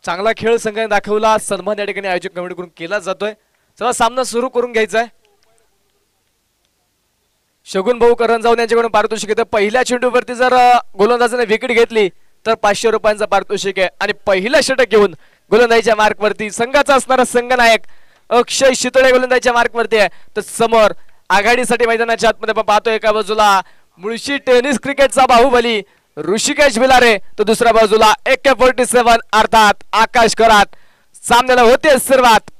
चांगला खेळ संघाने दाखवला, सन्मान या ठिकाणी आयोजक कमिटीकडून केला जातोय। चला सामना सुरू करून घ्यायचा आहे। शगुन भाऊ करंजावणे यांच्याकडून पारितोषिक येतं। पहिल्या चेंडूवरती जर गोलंदाजाने विकेट घेतली तर 500 रुपयांचा पारितोषिक आहे आणि पहिला षटक घेऊन गोलंदाजीच्या मार्कवरती संघाचा असणारा संघनायक अक्षय शितळे गोलंदाजीच्या मार्कवरती आहे। तर समोर आघाडीसाठी मैदानाच्या आतमध्ये आपण पाहतोय एका बाजूला मुळशी टेनिस क्रिकेटचा बाहुबली ऋषिकेश भिलारे, तर दुसऱ्या बाजूला AK-47 अर्थात आकाश करात। सामन्याला होते सुरुवात।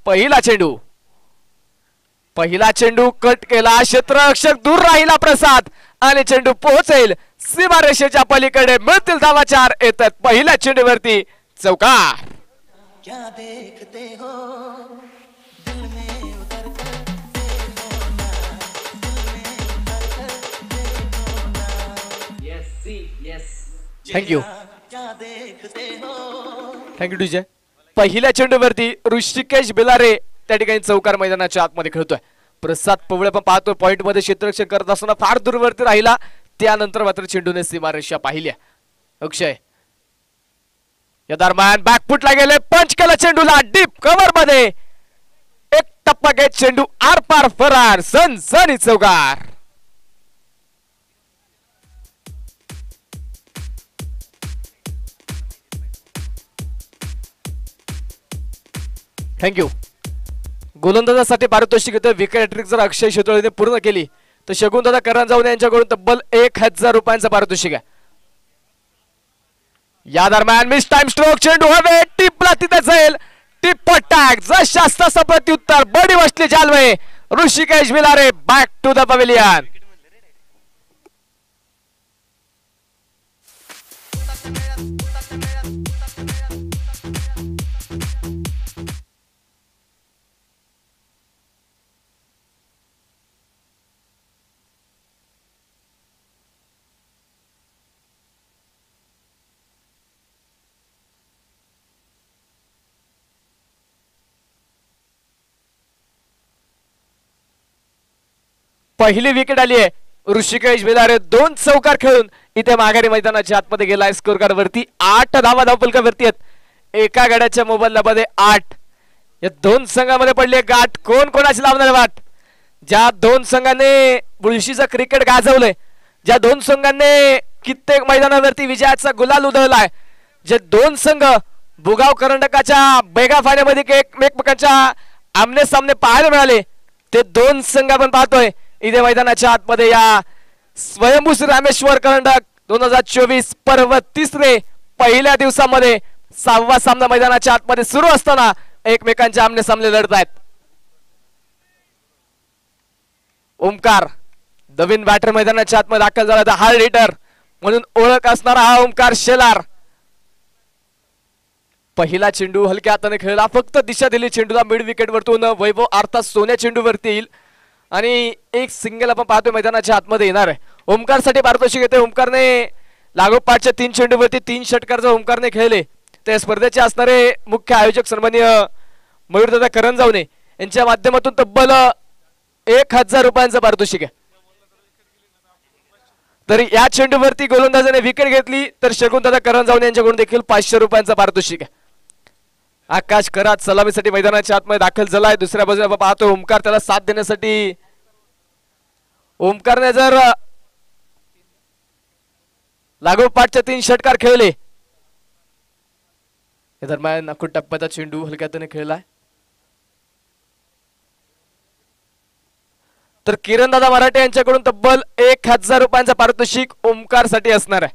पहिला चेंडू कट केला, क्षेत्ररक्षक दूर राहिला प्रसाद आणि चेंडू पोहोचेल सीमारेषेच्या पलीकडे, मिळतील धावा 4 येतात। पहिल्या चेंडूवरती चौकार। क्या देखते हो दिल में उतर कर देखो ना, दिल में उतर कर देखो ना। यस सी यस थँक्यू क्या देखते हो। Thank you DJ. पहिल्या चेंडूवरती ऋषिकेश भिलारे त्या ठिकाणी चौकार मैदानाच्या आतमध्ये खेळतोय। प्रसाद पवळे पण पाहतोय पॉइंट मध्ये क्षेत्ररक्षण करत असताना फार दूरवरती राहिला, त्यानंतर मात्र चेंडूने सीमारेषा पाहिल्या। अक्षय या दरम्यान बॅकफुटला गेले, पंच केला चेंडूला डीप कव्हर मध्ये, एक टप्पा घेत चेंडू आरपार फरार, सनसनी चौकार। थँक्यू। गोलंदाजासाठी पारितोषिक येतं। विकेट हॅट्रिक जर अक्षय शितळेने पूर्ण केली तर शगुनदादा करंजावणे यांच्याकडून तब्बल 1000 रुपयांचा पारितोषिक आहे। या दरम्यान मिस टाइम स्ट्रोक, चेंडू हवे, टिपला तिथे जाईल, टिप टॅग जशास्ता प्रत्युत्तर, बडी बसली जालवे, Rishikesh Bhilare back to the pavilion. पहिली विकेट आली आहे। ऋषिकेश भिलारे 2 चौकार खेळून इथे माघारी मैदानाच्या आतमध्ये गेलाय। स्कोर कार्ड वरती 8 धावा धावफलकावरती आहेत। एका गड्याच्या मोबाईलमध्ये 8। या 2 संघामध्ये पडली गाठ, कोण कोणाची लावणार वाट। ज्या 2 संघांनी मुळशीचं क्रिकेट गाजवलंय, ज्या 2 संघांनी कित्येक मैदानावरती विजयाचा गुलाल उधळलाय, जे 2 संघ बुगाव करंडकाच्या बेगा फायनलमध्ये एकमेकांच्या आमने सामने पाहायला मिळाले, ते 2 संघ आपण पाहतोय इथे मैदानाच्या आतमध्ये। या स्वयंभू रामेश्वर करंडक 2024 पर्व 3रे पहिल्या दिवसामध्ये 6वा सामना मैदानाच्या आतमध्ये सुरू असताना एकमेकांचे आमने सामने लढत आहेत। ओमकार नवीन बॅटर मैदानाच्या आतमध्ये दाखल झाला, तर हार्ड हिटर म्हणून ओळख असणारा हा ओमकार शेलार। पहिला चेंडू हलक्या हाताने खेळला, फक्त दिशा दिली चेंडूला मिड विकेट वरतून वैभव अर्थात सोन्या चेंडूवरती येईल आणि एक सिंगल आपण पाहतोय मैदानाच्या आतमध्ये येणार आहे। ओमकार साठी पारितोषिक येते। ओमकारने लागोपाठच्या 3 चेंडूवरती 3 षटकार जर ओमकारने खेळले तर स्पर्धेचे असणारे मुख्य आयोजक सन्माननीय मयूरदादा करंजावणे यांच्या माध्यमातून तब्बल 1000 रुपयांचं पारितोषिक आहे। तर या चेंडूवरती गोलंदाजाने विकेट घेतली तर शगुनदादा करंजावणे यांच्याकडून देखील 500 रुपयांचं पारितोषिक आहे। आकाश करात सलामीसाठी मैदानाच्या आतमध्ये दाखल झालाय। दुसऱ्या बाजूला आपण पाहतो ओमकार त्याला साथ देण्यासाठी, ओमकारने जर लागोपाठच्या 3 षटकार खेळले, या दरम्यान नाकूट टप्प्याचा चेंडू हलक्या हाताने खेळलाय, तर किरणदादा मराठे यांच्याकडून तब्बल 1000 रुपयांचा पारितोषिक ओमकार साठी असणार आहे।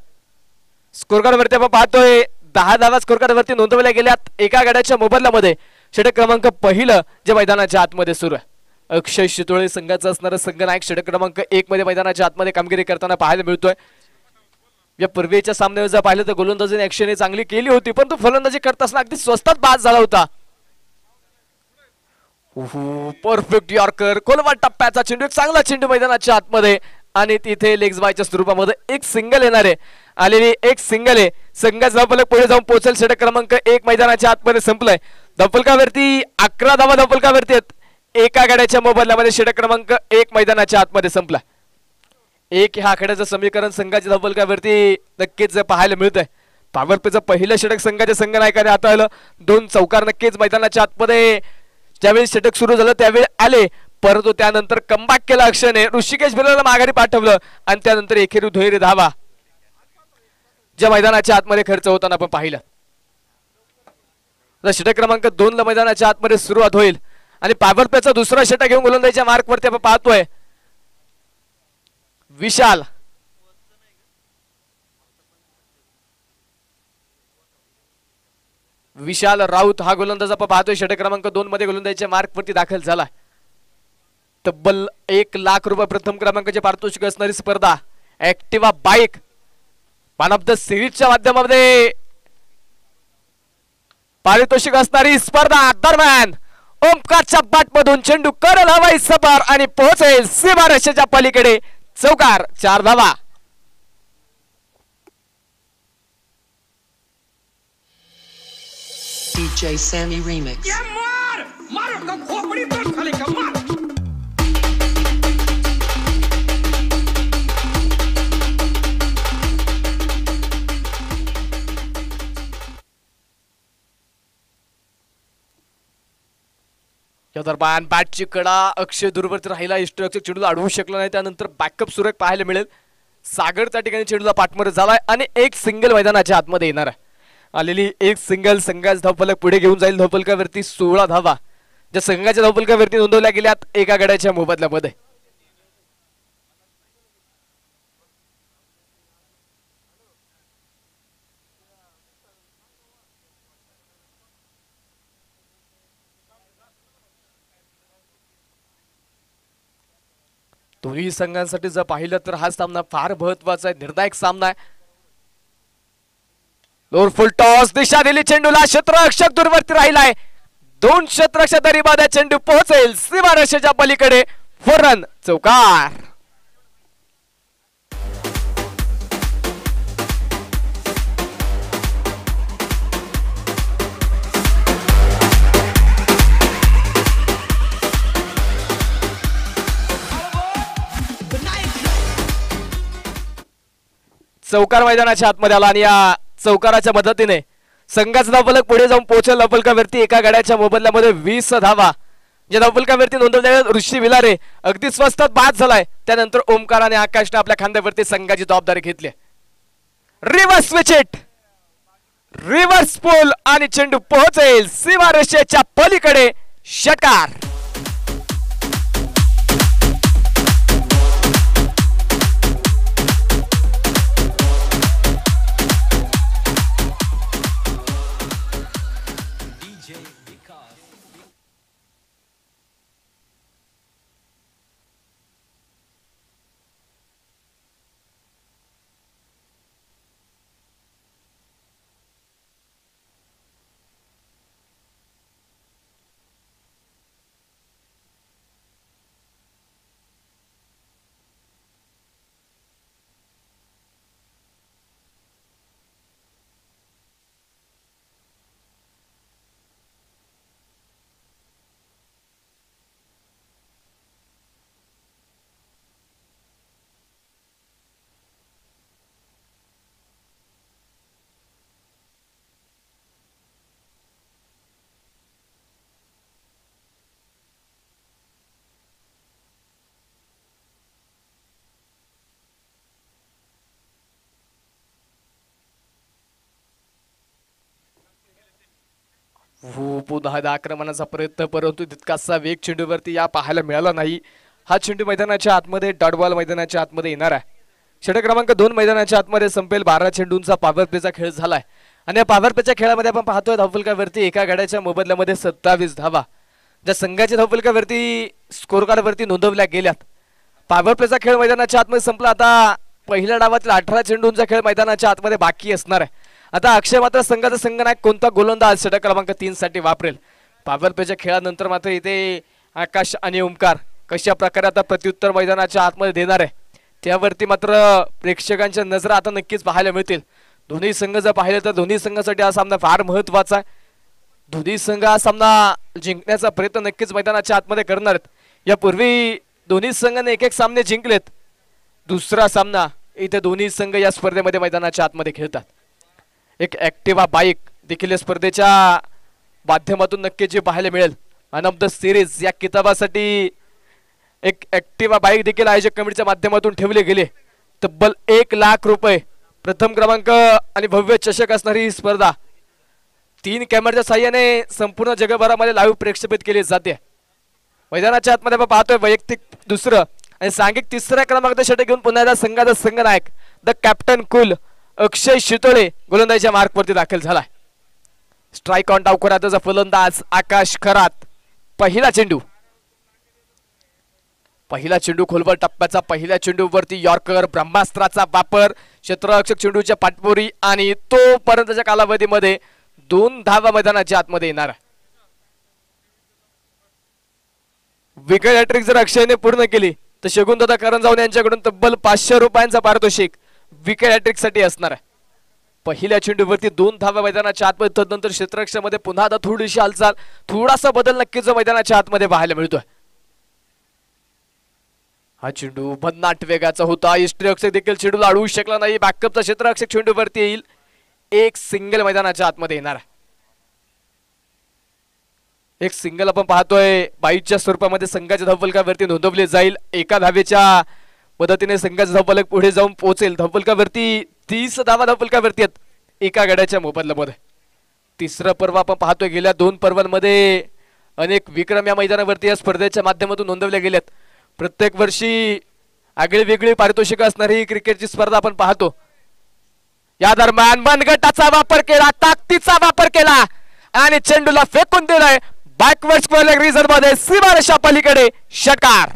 स्कोर कार्ड वरती आपण पाहतोय 10 धावा स्कोर कार्ड वरती नोंदवल्या गेल्यात एका गड्याच्या मोबदल्यामध्ये। षटक क्रमांक पहिलं जे मैदानाच्या आतमध्ये सुरू आहे, अक्षय शितोळे संघाचा असणारा संघनायक षटक क्रमांक 1 मध्ये मैदानाच्या आतमध्ये कामगिरी करताना पाहायला मिळतोय। या पूर्वीच्या सामन्यावर जर पाहिलं तर गोलंदाजीने ऍक्शन चांगली केली होती, पण तो फलंदाजी करत असताना अगदी स्वस्तात बाद झाला होता। परफेक्ट यॉर्कर, खोलवा टप्प्याचा चेंडू, एक चांगला चेंडू मैदानाच्या आतमध्ये आणि तिथे लेग्स बायच्या स्वरूपामध्ये एक सिंगल येणार आहे। आलेली एक सिंगल आहे। संघाचा धावफलक पुढे जाऊन पोहोचेल। षटक क्रमांक 1 मैदानाच्या आतमध्ये संपलाय। धावफलकावरती 11 धावा धावफलकावरती आहेत। एका गड्याच्या मोबदल्यामध्ये षटक क्रमांक 1 मैदानाच्या आतमध्ये संपला। 1 ह्या आकड्याचं समीकरण संघाच्या धावफलकावरती नक्कीच पाहायला मिळतंय। पॉवर प्लेचं पहिलं षटक संघाच्या संघनायकाने हाताळलं. 2 चौकार नक्कीच मैदानाच्या आतमध्ये ज्यावेळी षटक सुरू झालं त्यावेळी आले, परंतु त्यानंतर कमबॅक केला अक्षयने. ऋषिकेश भिलारला माघारी पाठवलं आणि त्यानंतर एकेरी दुहेरी धावा ज्या मैदानाच्या आतमध्ये खर्च होताना आपण पाहिलं. षटक क्रमांक 2 ला मैदानाच्या आतमध्ये सुरुवात होईल आणि पॉवर प्लेचा दुसरा षटक घेऊन गोलंदाजीच्या मार्कवरती आपण पाहतोय विशाल. विशाल राऊत हा गोलंदाज आपण पाहतोय षटक क्रमांक 2 मध्ये गोलंदाजीच्या मार्कवरती दाखल झाला. तब्बल 1 लाख रुपये प्रथम क्रमांकाचे पारितोषिक असणारी स्पर्धा Activa bike one of the सिरीजच्या माध्यमामध्ये पारितोषिक असणारी स्पर्धा. दरम्यान ओमकारच्या बॅटमधून चेंडू करल हवाई सफर आणि पोहोचेल सीमारेषेच्या पलीकडे. चौकार, 4 धावा. DJ Sammy Remix. या दरम्यान बॅटची कडा अक्षय दूरवरती राहिला. इष्टरक्षक चेंडूला अडवू शकला नाही. त्यानंतर बॅकअप सुरेख पाहायला मिळेल. सागर त्या ठिकाणी चेंडूला पाठमोर झालाय आणि एक सिंगल मैदानाच्या आतमध्ये येणार आहे. आलेली एक सिंगल संघाचा धावफलक पुढे घेऊन जाईल. धावफलकावरती 16 धावा ज्या संघाच्या धावफलकावरती नोंदवल्या गेल्यात एका गड्याच्या मोबदल्यामध्ये. दोन्ही संघांसाठी जर पाहिलं तर हा सामना फार महत्वाचा आहे, निर्णायक सामना आहे. लोअर फुल टॉस दिशा दिली चेंडूला. क्षेत्ररक्षक दूरवरती राहिलाय. 2 क्षेत्ररक्षक तरी बाद चेंडू पोहोचेल सीमारेषेच्या पलीकडे. 4 रन, चौकार. चौकार मैदानाच्या आतमध्ये आला आणि या चौकाराच्या मदतीने संघाचा धावफलक पुढे जाऊन पोहोचेल. धावफलकावरती एका गड्याच्या मोबदल्यामध्ये 20 धावा ज्या धावफलकावरती नोंदवलेल्या ऋषी विलारे अगदी स्वस्तात बाद झालाय. त्यानंतर ओमकार आणि आकाशने आपल्या खांद्यावरती संघाची जबाबदारी घेतली. रिव्हर्स विकेट, रिव्हर्स पोल आणि चेंडू पोहोचेल सीमारेषेच्या पलीकडे. षटकार. पुन्हा आक्रमणाचा प्रयत्न, परंतु तितकासा वेग चेंडूवरती या पाहायला मिळाला नाही. हा चेंडू मैदानाच्या आतमध्ये डॉट बॉल मैदानाच्या आतमध्ये येणार आहे. षटक क्रमांक 2 मैदानाच्या आतमध्ये संपेल. 12 चेंडूंचा पॉवर प्लेचा खेळ झालाय आणि या पॉवर प्लेच्या खेळामध्ये आपण पाहतोय धावफलकावरती एका गड्याच्या मोबदल्यामध्ये 27 धावा ज्या संघाच्या धावफलकावरती स्कोर कार्डवरती नोंदवल्या गेल्यात. पॉवर प्लेचा खेळ मैदानाच्या आतमध्ये संपला. आता पहिल्या डावातील 18 चेंडूंचा खेळ मैदानाच्या आतमध्ये बाकी असणार आहे. आता अक्षय मात्र संघाचा संघनायक कोणता गोलंदाज षटक क्रमांक 3 साठी वापरेल. पॉवर प्लेच्या खेळानंतर मात्र इथे आकाश आणि ओमकार कशा प्रकारे आता प्रत्युत्तर मैदानाच्या आतमध्ये देणार आहे त्यावरती मात्र प्रेक्षकांच्या नजरा आता नक्कीच पाहायला मिळतील. दोन्ही संघ जर पाहिले तर दोन्ही संघासाठी हा सामना फार महत्वाचा आहे. दोन्ही संघ हा सामना जिंकण्याचा प्रयत्न नक्कीच मैदानाच्या आतमध्ये करणार आहेत. यापूर्वी दोन्ही संघाने एक सामने जिंकलेत. दुसरा सामना इथे दोन्ही संघ या स्पर्धेमध्ये मैदानाच्या आतमध्ये खेळतात. एक ऍक्टिवा बाईक देखील या स्पर्धेच्या माध्यमातून नक्की जे पाहायला मिळेल. मॅन ऑफ द सिरीज या किताबासाठी एक ऍक्टिवा बाईक देखील आयोजक कमिटीच्या माध्यमातून ठेवले गेले. तब्बल 1,00,000 रुपये प्रथम क्रमांक आणि भव्य चषक असणारी ही स्पर्धा 3 कॅमेऱ्याच्या साह्याने संपूर्ण जगभरामध्ये लाईव्ह प्रक्षेपित केली जाते. मैदानाच्या आतमध्ये आपण पाहतोय वैयक्तिक दुसरं आणि सांघिक तिसऱ्या क्रमांकाचा षटक घेऊन पुन्हा एकदा संघाचा संघनायक द कॅप्टन कुल अक्षय शितोळे गोलंदाजीच्या मार्कवरती दाखल झालाय. स्ट्राईक ऑन डावखोराचा फलंदाज आकाश खरात. पहिला चेंडू खोलवर टप्प्याचा पहिल्या चेंडूवरती यॉर्कर ब्रह्मास्त्राचा वापर क्षेत्ररक्षक चेंडूच्या पाठपोरी आणि तो पर्यंतच्या कालावधीमध्ये 2 धावा मैदानाच्या आतमध्ये येणार. विकेट हॅट्रिक जर अक्षयने पूर्ण केली तर शगुनदादा करंजावणे यांच्याकडून तब्बल 500 रुपयांचा पारितोषिक विकेट हॅट्रिक साठी असणार आहे. पहिल्या चेंडूवरती 2 धावा मैदानाच्या आतमध्ये. तदनंतर क्षेत्ररक्षणामध्ये पुन्हा आता थोडीशी हालचाल थोडासा बदल नक्कीच जो मैदानाच्या आतमध्ये पाहायला मिळतोय. हा चेंडू भन्नाट वेगाचा होता. यष्टीरक्षक देखील चेंडूला अडवू शकला नाही. बॅकअपचा क्षेत्ररक्षक चेंडूवरती येईल. एक सिंगल मैदानाच्या आतमध्ये येणार. एक सिंगल आपण पाहतोय बाईच्या स्वरूपामध्ये संघाच्या धावफलकावरती नोंदवले जाईल. एका धावेच्या मदतीने संघाचा धावफलक पुढे जाऊन पोहोचेल. धावफलकावरती 30 धावा धावफलकावरती आहेत एका गड्याच्या मोबदल्यामध्ये. तिसरं पर्व आपण पाहतोय. गेल्या 2 पर्वांमध्ये अनेक विक्रम या मैदानावरती या स्पर्धेच्या माध्यमातून नोंदवले गेलेत. प्रत्येक वर्षी आगळी वेगळी पारितोषिक असणारी क्रिकेटची स्पर्धा आपण पाहतो. या दरम्यान मनगटाचा वापर केला, ताकदीचा वापर केला आणि चेंडूला फेकून दिलाय बॅकवर्ड स्क्वेअर लेग रिझन मध्ये सीमारेषा पलीकडे षटकार.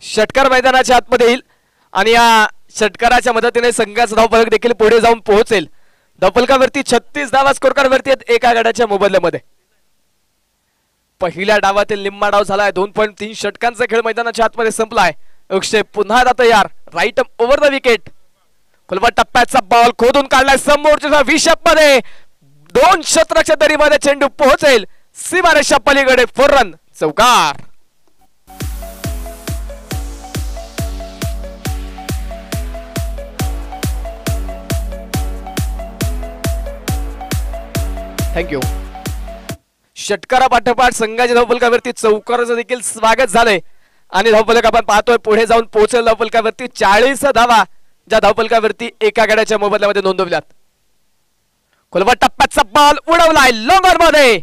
षटकार मैदानाच्या आतमध्ये येईल आणि या षटकाराच्या मदतीने संघाचा धावफलक देखील पुढे जाऊन पोहोचेल. धावफलकावरती 36 धावा स्कोर कार्डवरती आहेत एका गड्याच्या मोबदल्यामध्ये. पहिल्या डावातील निम्मा डाव झालाय. 2.3 षटकांचा खेळ मैदानाच्या आतमध्ये संपलाय. अक्षय पुन्हा आता तयार. Right over the wicket. खोलवर टप्प्याचा बॉल खोदून काढलाय समोरच्या विषप मध्ये. 2 क्षेत्ररक्षक दरीमध्ये चेंडू पोहोचेल सीमारेषा पलीकडे. 4 रन चौकार. थँक्यू. षटकारा पाठोपाठ संघाच्या धावफलकावरती चौकाराचं देखील स्वागत झालंय आणि धावफलक आपण पाहतोय पुढे जाऊन पोहोचेल. धावफलकावरती 40 धावा ज्या धावफलकावरती एका गड्याच्या मोबदल्यामध्ये नोंदवल्यात. खोलवर टप्प्याचा बॉल उडवलाय लॉंगर मध्ये.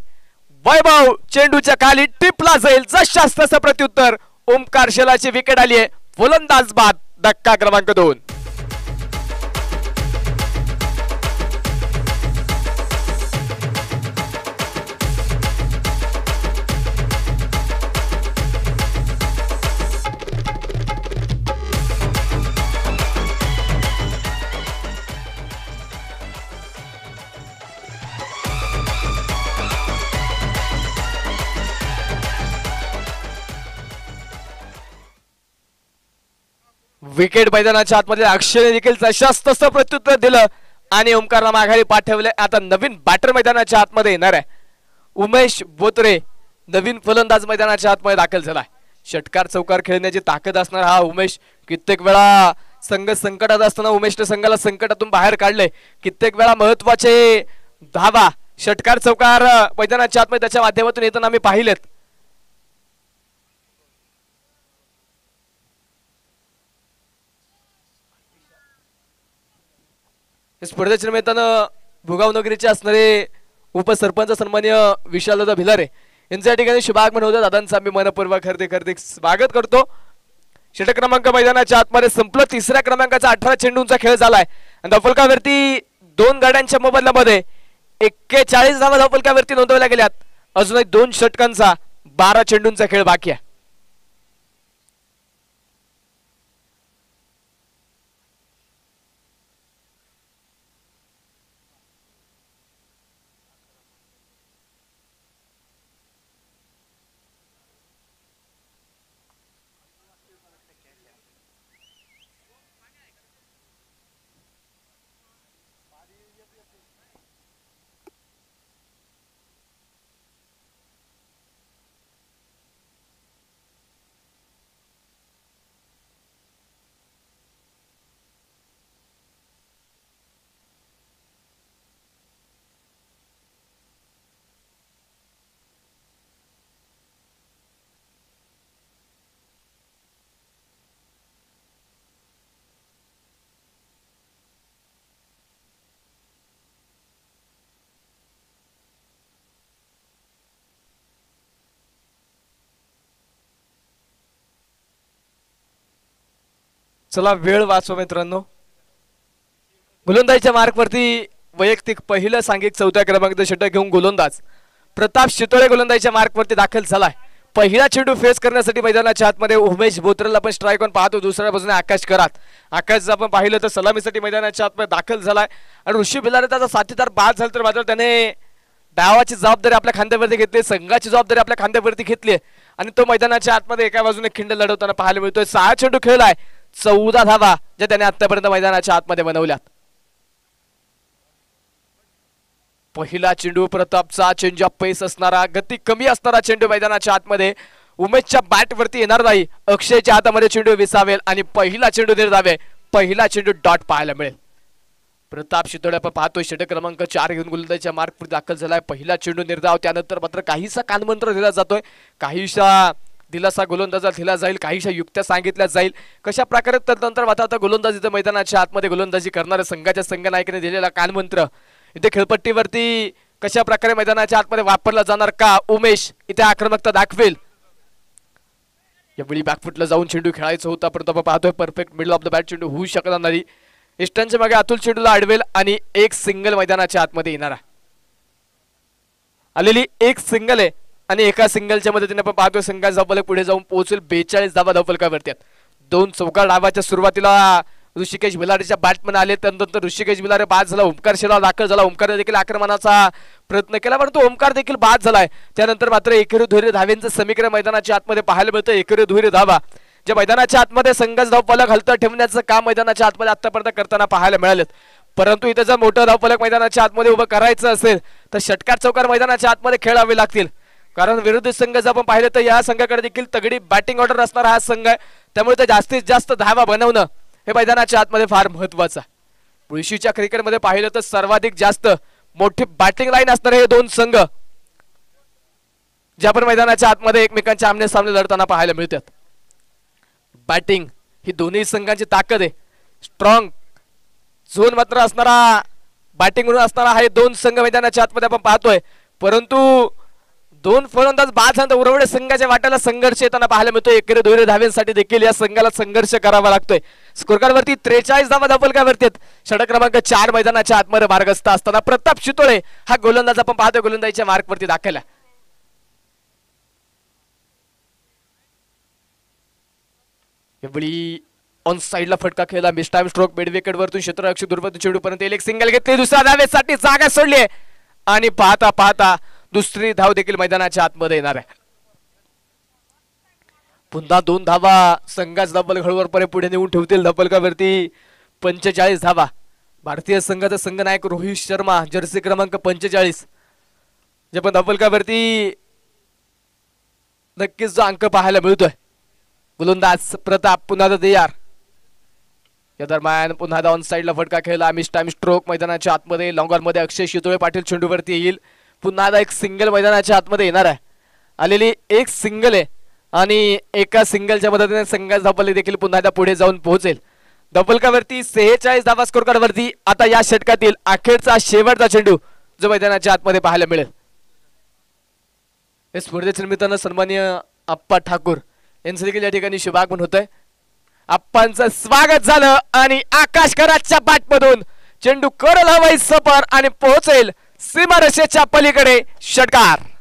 वैभव चेंडूच्या खाली टिपला जाईल. जशास तसं प्रत्युत्तर. ओमकार शेलाची विकेट आली आहे. फलंदाज बाद. धक्का क्रमांक 2. विकेट मैदानाच्या आतमध्ये अक्षयने देखील तशाच तसं प्रत्युत्तर दिलं आणि ओमकारला माघारी पाठवले. आता नवीन बॅटर मैदानाच्या आतमध्ये येणार आहे. उमेश बोत्रे नवीन फलंदाज मैदानाच्या आतमध्ये दाखल झालाय. षटकार चौकार खेळण्याची ताकद असणार हा उमेश. कित्येक वेळा संघ संकटात असताना उमेशने संघाला संकटातून बाहेर काढले. कित्येक वेळा महत्वाचे धावा षटकार चौकार मैदानाच्या आतमध्ये त्याच्या माध्यमातून येताना आम्ही पाहिलेत. स्पर्धेच्या निमित्तानं भुगाव नगरीचे असणारे उपसरपंच सन्मान्य विशालदादा भिलारे यांच्या ठिकाणी शुभागमन होतं. दादांचा आम्ही मनपूर्वक हार्दिक स्वागत करतो. षटक क्रमांक मैदानाच्या आतमध्ये संपलं. 3ऱ्या क्रमांकाचा 18 चेंडूंचा खेळ झालाय. धावफलकावरती 2 गाड्यांच्या मोबदल्यामध्ये 41 धावा धावफलकावरती नोंदवल्या गेल्यात. अजूनही 2 षटकांचा 12 चेंडूंचा खेळ बाकी आहे. चला वेळ वाचवा मित्रांनो. गोलंदाजीच्या मार्कवरती वैयक्तिक पहिलं सांघिक 4थ्या क्रमांकाचं षटक घेऊन गोलंदाज प्रताप शितोळे गोलंदाजीच्या मार्कवरती दाखल झालाय. पहिला चेंडू फेस करण्यासाठी मैदानाच्या आतमध्ये उमेश बोत्रला पण स्ट्राईक ऑन पाहतो. दुसऱ्या बाजूने आकाश करात. आकाश आपण पाहिलं तर सलामीसाठी मैदानाच्या आतमध्ये दाखल झालाय आणि ऋषी बिलारे त्याचा साथीदार बाद झाला तर मात्र त्याने डावाची जबाबदारी आपल्या खांद्यावरती घेतली, संघाची जबाबदारी आपल्या खांद्यावरती घेतली आणि तो मैदानाच्या आतमध्ये एका बाजूने खिंड लढवताना पाहायला मिळतोय. 6 चेंडू खेळलाय, 14 धावा ज्या त्याने आतापर्यंत मैदानाच्या आतमध्ये बनवल्यात. पहिला चेंडू प्रतापचा चेंजअप पेस असणारा, गती कमी असणारा चेंडू मैदानाच्या आतमध्ये उमेशच्या बॅट वरती येणार नाही. अक्षयच्या हातामध्ये चेंडू विसावेल आणि पहिला चेंडू निर्धावे, पहिला चेंडू डॉट पाहायला मिळेल. प्रताप शितोळे आपण पाहतोय षटक क्रमांक 4 घेऊन गोलंदाजीच्या मार्कवर दाखल झालाय. पहिला चेंडू निर्धाव, त्यानंतर मात्र काहीसा कानमंत्र दिला जातोय, काहीसा दिलासा गोलंदाजाला दिला जाईल, काहीशा युक्त्या सांगितल्या जाईल. कशा प्रकारे तदनंतर मात्र आता गोलंदाजीच्या मैदानाच्या आतमध्ये गोलंदाजी करणाऱ्या संघाच्या संघनायकाने दिलेला कानमंत्र इथे खेळपट्टीवरती कशा प्रकारे मैदानाच्या आतमध्ये वापरला जाणार का उमेश इथे आक्रमकता दाखवेल. यावेळी बॅकफुटला जाऊन चेंडू खेळायचा होता, परंतु आपण पाहतोय perfect middle of the bat चेंडू होऊ शकणार नाही. इष्टांच्या मागे अतुल चेंडूला अडवेल आणि एक सिंगल मैदानाच्या आतमध्ये येणार आहे. आलेली एक सिंगल आहे आणि एका सिंगलच्या मदतीने आपण पाहतोय संघाचा धावफलक पुढे जाऊन पोहोचेल. 42 धावा धावफलकावरती आहेत. 2 चौकार डावाच्या सुरुवातीला ऋषिकेश बिलारेच्या बॅटमन आले, त्यानंतर ऋषिकेश बिलारे बाद झाला, ओमकार शेलार दाखल झाला. ओमकार देखील आक्रमणाचा प्रयत्न केला परंतु ओमकार देखील बाद झालाय. त्यानंतर मात्र एकेरी दुहेरी धाव्यांचं समीकरण मैदानाच्या आतमध्ये पाहायला मिळतं. एकेरी दुहेरी धावा ज्या मैदानाच्या आतमध्ये संघाचा धावफलक हलतं ठेवण्याचं काम मैदानाच्या आतमध्ये आतापर्यंत करताना पाहायला मिळालेत. परंतु इथे जर मोठं धावफलक मैदानाच्या आतमध्ये उभं करायचं असेल तर षटकार चौकार मैदानाच्या आतमध्ये खेळावे लागतील. कारण विरोधी संघ जर आपण पाहिलं तर या संघाकडे देखील तगडी बॅटिंग ऑर्डर असणारा हा संघ आहे, त्यामुळे ते जास्तीत जास्त धावा बनवणं हे मैदानाच्या आतमध्ये फार महत्वाचं आहे. पुरुषीच्या क्रिकेटमध्ये पाहिलं तर सर्वाधिक जास्त मोठी बॅटिंग लाईन असणारे हे 2 संघ ज्या पण मैदानाच्या आतमध्ये एकमेकांच्या आमने सामने लढताना पाहायला मिळतात. बॅटिंग ही दोन्ही संघांची ताकद आहे. स्ट्रॉंग झोन मात्र असणारा बॅटिंग म्हणून असणारा हे 2 संघ मैदानाच्या आतमध्ये आपण पाहतोय. परंतु 2 फलंदाज बाद झाल्यानंतर उर्वरित संघाच्या वाट्याला संघर्ष येताना पाहायला मिळतोय. एकेरी दुहेरी धाव्यांसाठी देखील या संघाला संघर्ष करावा लागतोय. स्कोरकार्डवरती 43 धावा धावफलकावरती आहेत. षटक क्रमांक 4 मैदानाच्या आतमध्ये मार्गस्थ असताना प्रताप शितोळे हा गोलंदाज आपण पाहतोय गोलंदाजीच्या मार्कवरती दाखल आहे. यावेळी ऑन साइडला फटका खेळला, miss time stroke mid wicket वरतून क्षेत्ररक्षक दुर्बल चेंडू पर्यंत एक सिंगल घेतली, दुसऱ्या धावेसाठी जागा सोडली आणि पाहता पाहता दुसरी धाव देखील मैदानाच्या आतमध्ये येणार आहे. पुन्हा 2 धावा संघाच धावफलक हळूवारपणे पुढे नेऊन ठेवतील. धावफलकावरती 45 धावा. भारतीय संघाचा संघनायक रोहित शर्मा जर्सी क्रमांक 45 जे पण धावफलकावरती नक्कीच जो अंक पाहायला मिळतोय. गोलंदाज प्रताप पुन्हा तयार. या दरम्यान पुन्हा ऑन साइडला फटका खेळला, मिस टाइम स्ट्रोक मैदानाच्या आतमध्ये. लॉंगर मध्ये अक्षय शितोळे पाटील चेंडूवरती येईल. पुन्हा एक सिंगल मैदानाच्या आतमध्ये येणार आहे. आलेली एक सिंगल आहे आणि एका सिंगलच्या मदतीने संघाचा धावफलक देखील पुन्हा एकदा पुढे जाऊन पोहोचेल. धावफलकावरती 46 धावा स्कोर कार्डवरती. आता या षटकातील अखेरचा शेवटचा चेंडू जो मैदानाच्या आतमध्ये पाहायला मिळेल. या स्पर्धेच्या निमित्तानं सन्माननीय आप्पा ठाकूर यांचं देखील या ठिकाणी शुभागमन होतंय. आप्पांचं स्वागत झालं आणि आकाश कराच्या बॅटमधून चेंडू करल हवाई सफर आणि पोहोचेल सीमारेषेच्या पलीकडे. षटकार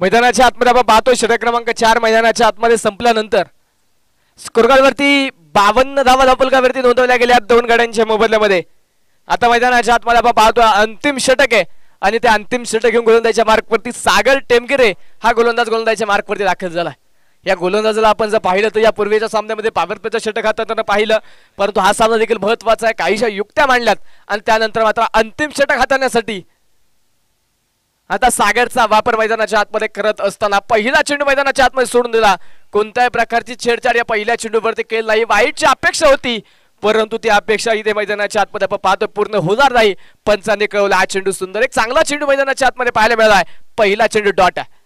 मैदानाच्या आतमध्ये आपण पाहतोय षटक क्रमांक 4 मैदानाच्या आतमध्ये संपल्यानंतर स्कोरकार्डवरती 52 धावा धावफलकावरती नोंदवल्या गेल्या 2 गाड्यांच्या मोबदल्यामध्ये. आता मैदानाच्या आतमध्ये आपण पाहतोय अंतिम षटक आहे आणि ते अंतिम षटक घेऊन गोलंदाजीच्या मार्कवरती सागर टेमगिरे हा गोलंदाजीच्या मार्कवरती दाखल झाला. या गोलंदाजाला आपण जर पाहिलं तर या पूर्वीच्या सामन्यामध्ये पॉवर प्लेचं षटक हाताळताना पाहिलं, परंतु हा सामना देखील महत्वाचा आहे. काहीशा युक्त्या मांडल्यात आणि त्यानंतर मात्र अंतिम षटक हाताळण्यासाठी आता सागरचा वापर मैदानाच्या आतमध्ये करत असताना पहिला चेंडू मैदानाच्या आतमध्ये सोडून दिला. कोणत्याही प्रकारची छेडछाड या पहिल्या चेंडूवरती केली नाही. वाईटची अपेक्षा होती, परंतु ती अपेक्षा इथे मैदानाच्या आतमध्ये आपण पाहतो पूर्ण होणार नाही. पंचांनी कळवला हा चेंडू सुंदर, एक चांगला चेंडू मैदानाच्या आतमध्ये पाहायला मिळालाय. पहिला चेंडू डॉट आहे.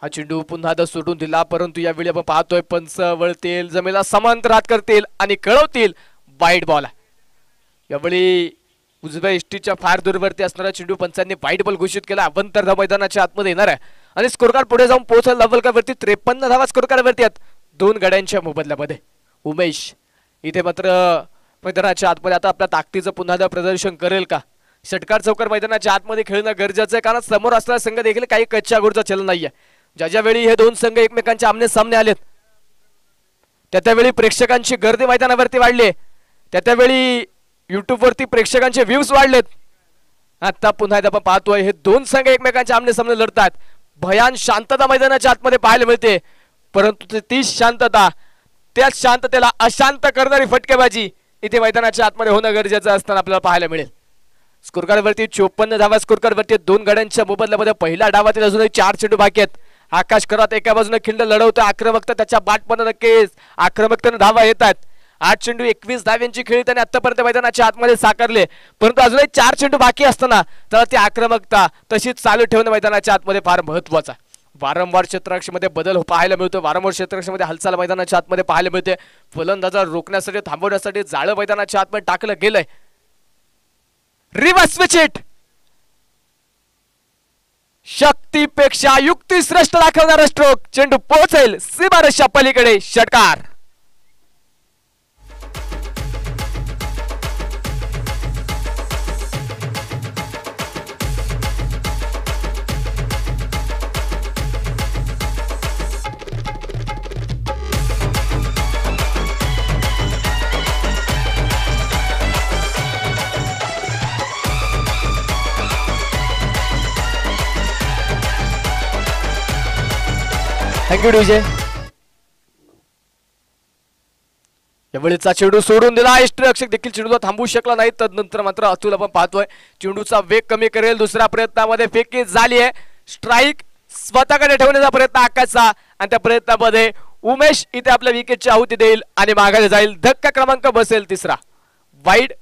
हा चेंडू पुन्हा सोडून दिला, परंतु यावेळी आपण पाहतोय पंच वळतील, जमेला समांतर हात करतील आणि कळवतील वाईट बॉल आहे. यावेळी उजव्या इष्टीच्या फार दूरवरती असणारा चेंडू पंचांनी वाईट बॉल घोषित केला. अवंतर मैदानाच्या आतमध्ये येणार आहे आणि स्कोर कार्ड पुढे जाऊन पोहोचला लेव्हल वरती 53 धावा स्कोर कार्ड वरती आहेत दोन गड्यांच्या मोबदल्यामध्ये. उमेश इथे मात्र मैदानाच्या आतमध्ये आता आपल्या ताकदीचं पुन्हा प्रदर्शन करेल का? षटकार चौकार मैदानाच्या आतमध्ये खेळणं गरजेचं आहे, कारण समोर असलेला संघ देखील काही कच्च्या गोडचा चलन नाहीये. ज्या वेळी हे दोन संघ एकमेकांच्या आमने सामने आलेत त्यावेळी प्रेक्षकांची गर्दी मैदानावरती वाढली, त्यावेळी युट्यूब वरती प्रेक्षकांचे व्ह्यूज वाढलेत. आता पुन्हा आपण पाहतोय हे दोन संघ एकमेकांच्या आमने सामने लढतात. भयान शांतता मैदानाच्या आतमध्ये पाहायला मिळते, परंतु तीच शांतता, त्याच शांततेला अशांत करणारी फटकेबाजी इथे मैदानाच्या आतमध्ये होणं गरजेचं असताना आपल्याला पाहायला मिळेल. स्कोर कार्ड वरती 54 धावा स्कोर कार्ड वरती दोन गड्यांच्या मोबदल्यामध्ये पहिल्या डावातील अजूनही 4 चेंडू बाकी आहेत. आकाश करात एका बाजूने खिंड लढवतोय, आक्रमकता त्याच्या बाटपण नक्कीच आक्रमकतेने धावा येतात. 8 चेंडू 21 धाव्यांची खेळी त्याने आतापर्यंत मैदानाच्या आतमध्ये साकारले, परंतु अजूनही 4 चेंडू बाकी असताना त्याला ती आक्रमकता तशीच चालू ठेवणं मैदानाच्या आतमध्ये फार महत्वाचं आहे. वारंवार क्षेत्ररक्षणामध्ये बदल पाहायला मिळतो, वारंवार क्षेत्ररक्षणामध्ये हालचाल मैदानाच्या आतमध्ये पाहायला मिळते. फलंदाजा रोखण्यासाठी थांबवण्यासाठी जाळं मैदानाच्या आतमध्ये टाकलं गेलंय. रिव्हर्स स्विच हिट, शक्तीपेक्षा युक्ती श्रेष्ठ दाखवणारा स्ट्रोक, चेंडू पोहोचेल सीमारेषा पलीकडे, षटकार. Thank you DJ. यावेळीचा चेंडू सोडून दिला, इष्टरक्षक देखील चेंडूला थांबवू शकला नाही. तदनंतर मात्र अतुल आपण पाहतोय चेंडूचा वेग कमी करेल. दुसऱ्या प्रयत्नामध्ये फेकी झाली आहे, स्ट्राईक स्वतःकडे ठेवण्याचा प्रयत्न आकाशचा आणि त्या प्रयत्नामध्ये उमेश इथे आपल्या विकेटची आहुती देईल आणि माघारी जाईल. धक्का क्रमांक बसेल तिसरा, वाईड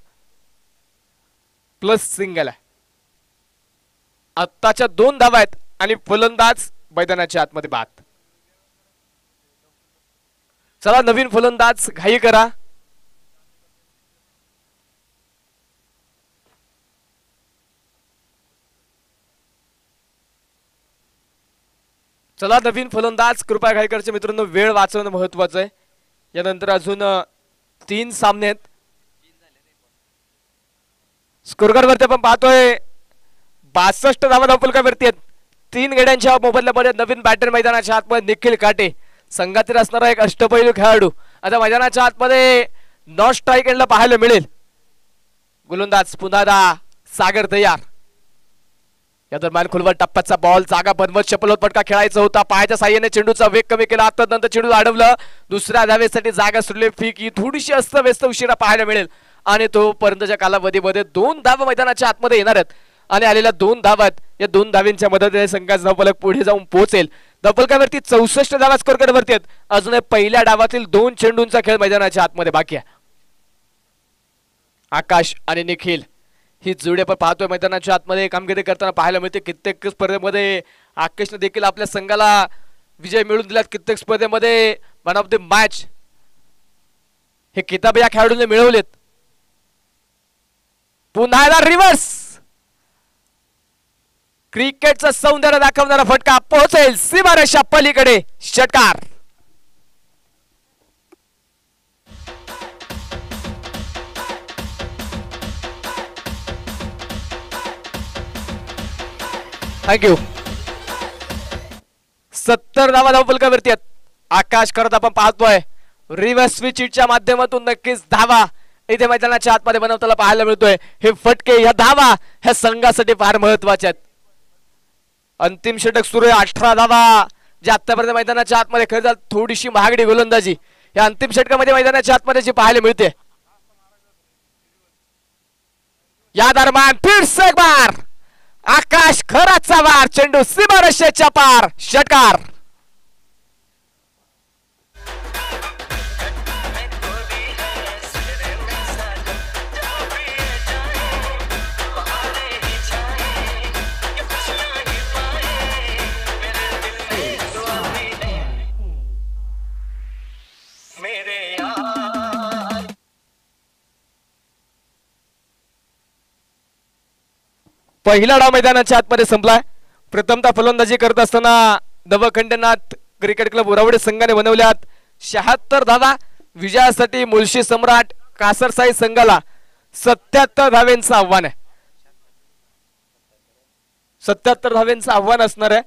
प्लस सिंगल आहे. आत्ताच्या 2 धावा आहेत आणि फलंदाज मैदानाच्या आतमध्ये बाद. चला नवीन फलंदाज घाई करा. चला नवीन फलंदाज कृपया घाई करायचे मित्रांनो, वेळ वाचवणं महत्वाचं आहे. यानंतर अजून 3 सामने आहेत. स्कोरकार्ड वरती आपण पाहतोय 62 धावा धावफलकावरती आहेत. 3 गड्यांच्या मोबदल्यामध्ये नवीन बॅटर मैदानाच्या आतमध्ये निखिल काटे, संघातील असणारा एक अष्टपैलू खेळाडू आता मैदानाच्या आतमध्ये नॉन स्ट्राईक एंडला पाहायला मिळेल. गोलंदाज पुन्हा सागर तयार. या दरम्यान खुलवर टप्प्याचा बॉल जागा बनवत चपलोत पटका खेळायचा होता. पायाच्या साह्याने चेंडूचा वेग कमी केला, आता नंतर चेंडू अडवलं. दुसऱ्या धावेसाठी जागा सुटली. फिकी थोडीशी अस्तव्यस्त उशिरा पाहायला मिळेल आणि तो पर्यंतच्या कालावधीमध्ये 2 धावा मैदानाच्या आतमध्ये येणार आहेत आणि आलेल्या 2 धावा आहेत. या 2 धाव्यांच्या मदतीने संघाचा धावफलक पुढे जाऊन पोहोचेल. धावफलकावरती 64 धावा स्कोर करवरती आहेत. अजून पहिल्या डावातील 2 चेंडूंचा खेळ मैदानाच्या आतमध्ये बाकी आहे. आकाश आणि निखिल ही जोडी आपण पाहतोय मैदानाच्या आतमध्ये कामगिरी करताना पाहायला मिळते. कित्येक स्पर्धेमध्ये आकाशने देखील आपल्या संघाला विजय मिळवून दिलात. कित्येक स्पर्धेमध्ये मॅन ऑफ द मॅच हे किताब या खेळाडूने मिळवलेत. पुन्हा रिव्हर्स क्रिकेटचं सौंदर्य दाखवणारा फटका पोहोचेल सीमारेषा पलीकडे, षटकार. थँक्यू. 70 धावा धावफलकावरती आहेत. आकाश करत आपण पाहतोय रिव्हर्स स्विच हिटच्या माध्यमातून नक्कीच धावा इथे मैदानाच्या आतमध्ये बनवताना पाहायला मिळतोय. हे फटके या धावा ह्या संघासाठी फार महत्वाच्या आहेत. अंतिम षटक सुरू आहे. 18 धावा जे आतापर्यंत मैदानाच्या आतमध्ये खरं तर थोडीशी महागडी गोलंदाजी या अंतिम षटकामध्ये मैदानाच्या आतमध्ये जी पाहायला मिळते. या दरम्यान फिर से एक बार आकाश खराचा वार, चेंडू सीमारेषेच्या पार, षटकार. पहिला डाव मैदानाच्या आतमध्ये संपलाय. प्रथमतः फलंदाजी करत असताना नवखंडनाथ क्रिकेट क्लब उरावडे संघाने बनवल्यात 76 धावा. विजयासाठी मुळशी सम्राट कासरसाई संघाला 77 धावेंचं आव्हान आहे. 77 धावेंचं आव्हान असणार आहे.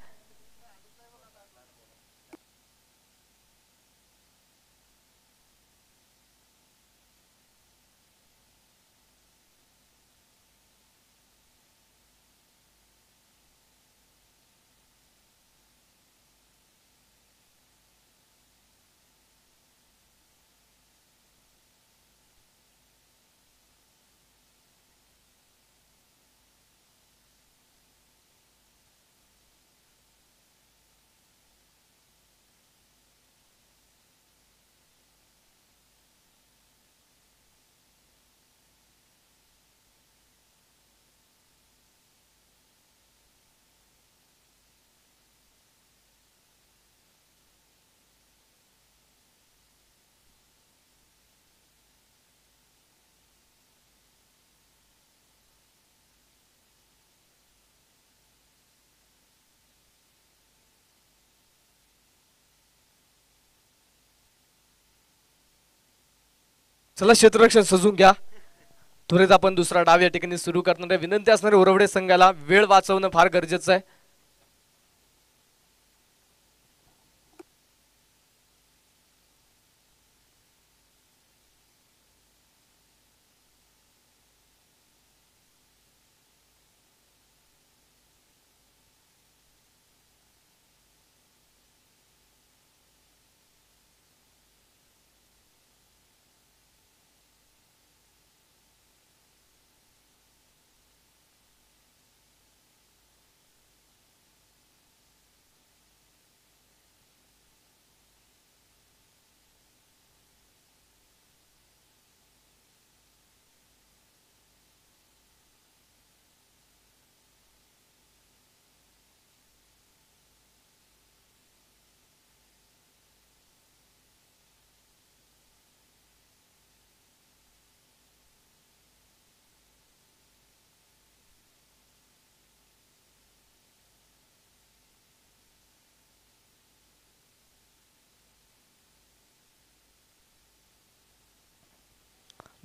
चला क्षेत्ररक्षण सजून घ्या. त्वरित आपण दुसरा डाव या ठिकाणी सुरू करणार आहे. विनंती असणारे उरवडे संघाला वेळ वाचवणं फार गरजेचं आहे.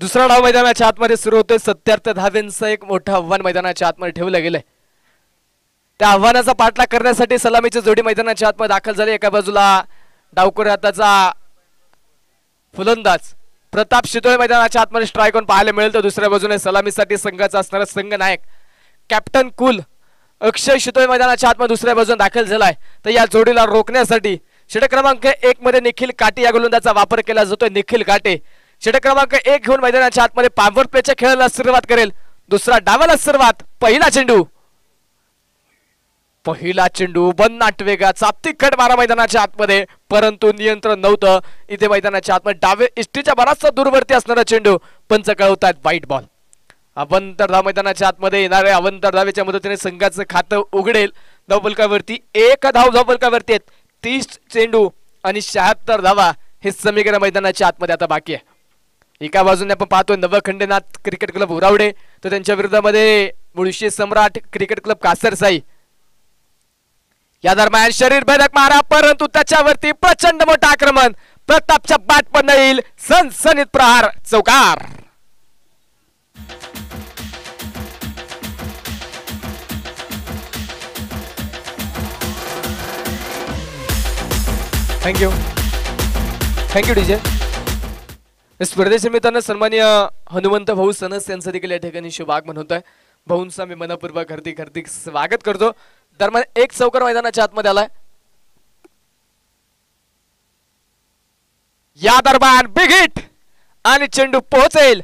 दुसरा डाव मैदानाच्या आतमध्ये सुरू होतोय. 77 धावेंचं एक मोठं आव्हान मैदानाच्या आतमध्ये ठेवलं गेलंय. त्या आव्हानाचा पाठलाग करण्यासाठी सलामीची जोडी मैदानाच्या आतमध्ये दाखल झाली. एका बाजूला डावखोर हाताचा फलंदाज प्रताप शितोळे मैदानाच्या आतमध्ये स्ट्राईक ऑन पाहायला मिळेल. तर दुसऱ्या बाजूने सलामीसाठी संघाचा असणारा संघ नायक कॅप्टन कुल अक्षय शितोळे मैदानाच्या आतमध्ये दुसऱ्या बाजूने दाखल झालाय. तर या जोडीला रोखण्यासाठी षटक क्रमांक 1 मध्ये निखिल काटे या गोलंदाजाचा वापर केला जातोय. निखिल काटे षटक क्रमांक 1 घेऊन मैदानाच्या आतमध्ये पॉवर प्लेच्या खेळाला सुरुवात करेल. दुसरा डावाला सुरुवात. पहिला चेंडू बन्नाट वेगाचा तिखट मारा मैदानाच्या आतमध्ये, परंतु नियंत्रण नव्हतं. इथे मैदानाच्या आतमध्ये डावे इष्टीच्या बराचसा दूरवरती असणारा चेंडू पंच कळवतात वाईट बॉल. अवंतर धाव मैदानाच्या आतमध्ये येणाऱ्या अवंतर धावेच्या मदतीने संघाचं खातं उघडेल. धावफलकावरती 1 धाव धावफलकावरती 30 चेंडू आणि 76 धावा हे समीकरण मैदानाच्या आतमध्ये आता बाकी आहे. एका बाजूने आपण पाहतोय नवखंडनाथ क्रिकेट क्लब उरावडे, तर त्यांच्या विरोधामध्ये मुळशी सम्राट क्रिकेट क्लब कासरसाई. या दरम्यान शरीर भेदक मारा, परंतु त्याच्यावरती प्रचंड मोठं आक्रमण. प्रतापच्या बॅट पण येईल. सनसनीत प्रहार, चौकार. Thank you DJ. स्पर्धेच्या निमित्तानं सन्माननीय हनुमंत भाऊ सनस यांचं देखील या ठिकाणी शुभागमन होत आहे. भाऊंचा मी मनपूर्वक हार्दिक स्वागत करतो. दरम्यान एक चौकार मैदानाच्या आतमध्ये आलाय. या दरम्यान बिग हिट आणि चेंडू पोहोचेल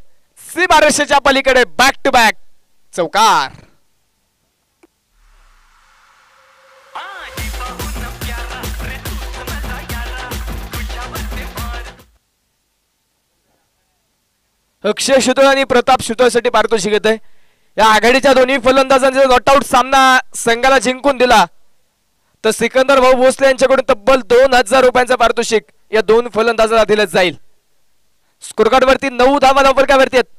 सीमारेषेच्या पलीकडे. बॅक टू बॅक चौकार. अक्षय शुतळ आणि प्रताप शुतळसाठी पारितोषिक येत आहे. या आघाडीच्या दोन्ही फलंदाजांचा नॉट आउट सामना संघाला जिंकून दिला तर सिकंदर भाऊ भोसले यांच्याकडून तब्बल 2000 रुपयांचं पारितोषिक या दोन फलंदाजाला दिलं जाईल. स्कोरकार्ड वरती 9 धावा धावफलकावरती आहेत.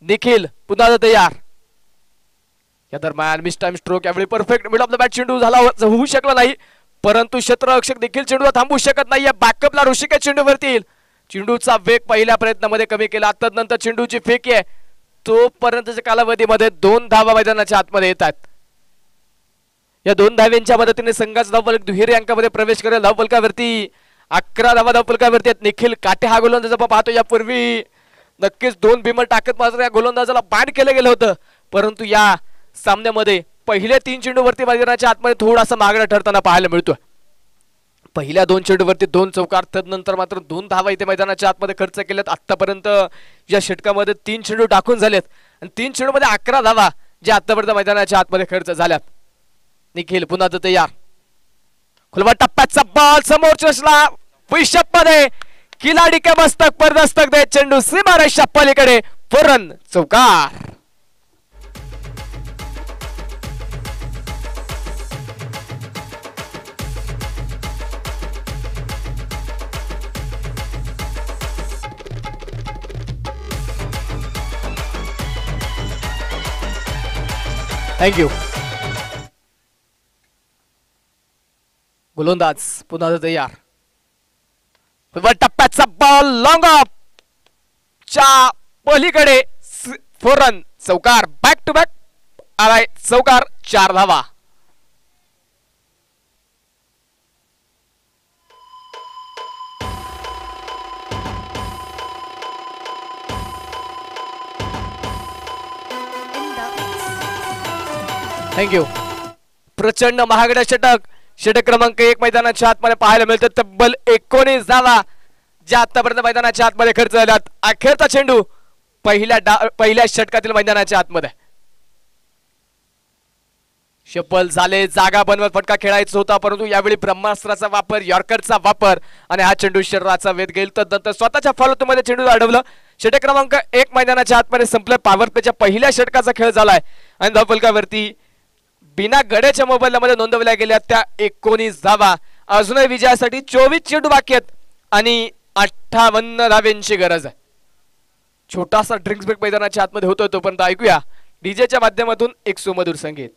निखिल पुन्हा तयार. या दरम्यान मिस टाइम स्ट्रोक यावेळी perfect mid of the bat चेंडू झाला होऊ शकला नाही परंतु क्षेत्ररक्षक देखील चेंडूला थांबू शकत नाही. या बॅकअपला ऋषिकेश चेंडूवरती येईल. चेंडूचा वेग पहिल्या प्रयत्नामध्ये कमी केला. तदनंतर चेंडूची फेकी आहे तोपर्यंतच्या कालावधीमध्ये 2 धावा मैदानाच्या आतमध्ये येतात. या 2 धाव्यांच्या मदतीने संघाचा धावफलक दुहेरी अंकामध्ये प्रवेश करेल. धावफलकावरती 11 धावा धावफलकावरती आहेत. निखिल काटे हा गोलंदाज आपण पाहतो. यापूर्वी नक्कीच 2 बिमर टाकत मात्र या गोलंदाजाला बाद केलं गेलं होतं परंतु या सामन्यामध्ये पहिल्या 3 चेंडूवरती मैदानाच्या आतमध्ये थोडासा मागणं ठरताना पाहायला मिळतोय. पहिल्या 2 चेंडूवरती 2 चौकार नंतर मात्र 2 धावा इथे मैदानाच्या आतमध्ये खर्च केल्यात. आतापर्यंत या षटकामध्ये 3 चेंडू टाकून झालेत आणि 3 चेंडूमध्ये 11 धावा ज्या आतापर्यंत मैदानाच्या आतमध्ये खर्च झाल्यात. निखिल पुन्हा तयार. खुलवा टप्प्याचा बॉल समोरच्या पुशअप मध्ये खिलाडी के मस्तक पर दस्तक दे. चेंडू सीमारेषा पलीकडे. फौरन चौकार. थँक्यू. गोलंदाज पुन्हा तयार. टप्प्याचा बॉल लॉंग ऑफ च्या पलीकडे. फौरन चौकार. बॅक टू बॅक आलाय चौकार. 4 धावा. थँक्यू. प्रचंड महागडा षटक क्रमांक 1 मैदानाच्या आतमध्ये पाहायला मिळतं. तब्बल 19 धावा ज्या आतापर्यंत मैदानाच्या आतमध्ये खर्च झाल्यात. अखेरचा चेंडू पहिल्या षटकातील मैदानाच्या आतमध्ये. शफल झाले. जागा बनवत फटका खेळायचा होता परंतु यावेळी ब्रह्मास्त्राचा वापर यॉर्करचा वापर आणि हा चेंडू शरीराचा वेध घेईल. तदनंतर स्वतःच्या फॉलोमध्ये चेंडू अडवलं. षटक क्रमांक 1 मैदानाच्या आतमध्ये संपलं. पॉवर प्लेच्या पहिल्या षटकाचा खेळ झालाय आणि धावफलकावरती बिना गड्याच्या मोबाईलमध्ये नोंदवल्या गेल्या त्या 19 धावा. अजूनही विजयासाठी 24 चेंडू बाकी आहेत आणि 58 धाव्यांची गरज आहे. छोटासा ड्रिंक्स ब्रेक मैदानाच्या आतमध्ये होतोय तोपर्यंत ऐकूया डीजेच्या माध्यमातून एक सुमधुर संगीत.